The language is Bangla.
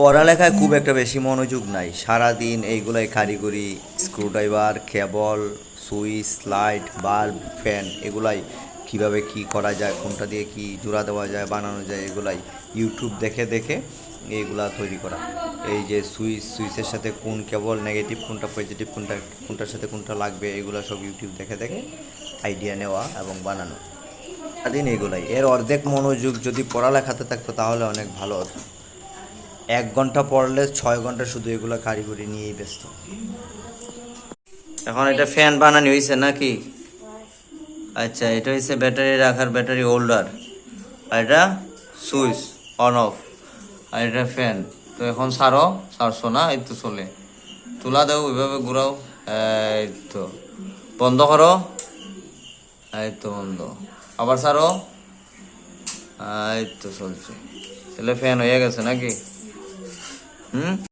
পড়ালেখায় খুব একটা বেশি মনোযোগ নাই, সারাদিন এইগুলাই কারিগরি স্ক্রুড্রাইভার, কেবল, সুইচ, লাইট, বাল্ব, ফ্যান এগুলাই কিভাবে কি করা যায়, কোনটা দিয়ে কি জোড়া দেওয়া যায়, বানানো যায়, এগুলাই ইউটিউব দেখে দেখে এইগুলা তৈরি করা। এই যে সুইচের সাথে কোন কেবল নেগেটিভ কোনটা, পজিটিভ কোনটা, কোনটার সাথে কোনটা লাগবে, এগুলো সব ইউটিউব দেখে দেখে আইডিয়া নেওয়া এবং বানানো। সারাদিন এগুলাই, এর অর্ধেক মনোযোগ যদি পড়ালেখাতে থাকতো তাহলে অনেক ভালো হতো। 1 ঘন্টা পড়লে 6 ঘন্টা শুধু এগুলো কারিগরি নিয়েই ব্যস্ত। এখন এটা ফ্যান বানানি হয়েছে নাকি? আচ্ছা, এটা হচ্ছে ব্যাটারি রাখার ব্যাটারি হোল্ডার, আর এটা সুইচ অন অফ, আর এটা ফ্যান। তো এখন ছাড়ছো না, এই তো চলে, তুলা দাও, ওইভাবে ঘুরাও, এই তো বন্ধ করো, এই তো বন্ধ, আবার ছাড়ো, এই তো চলছে, তাহলে ফ্যান হয়ে গেছে নাকি? হুম।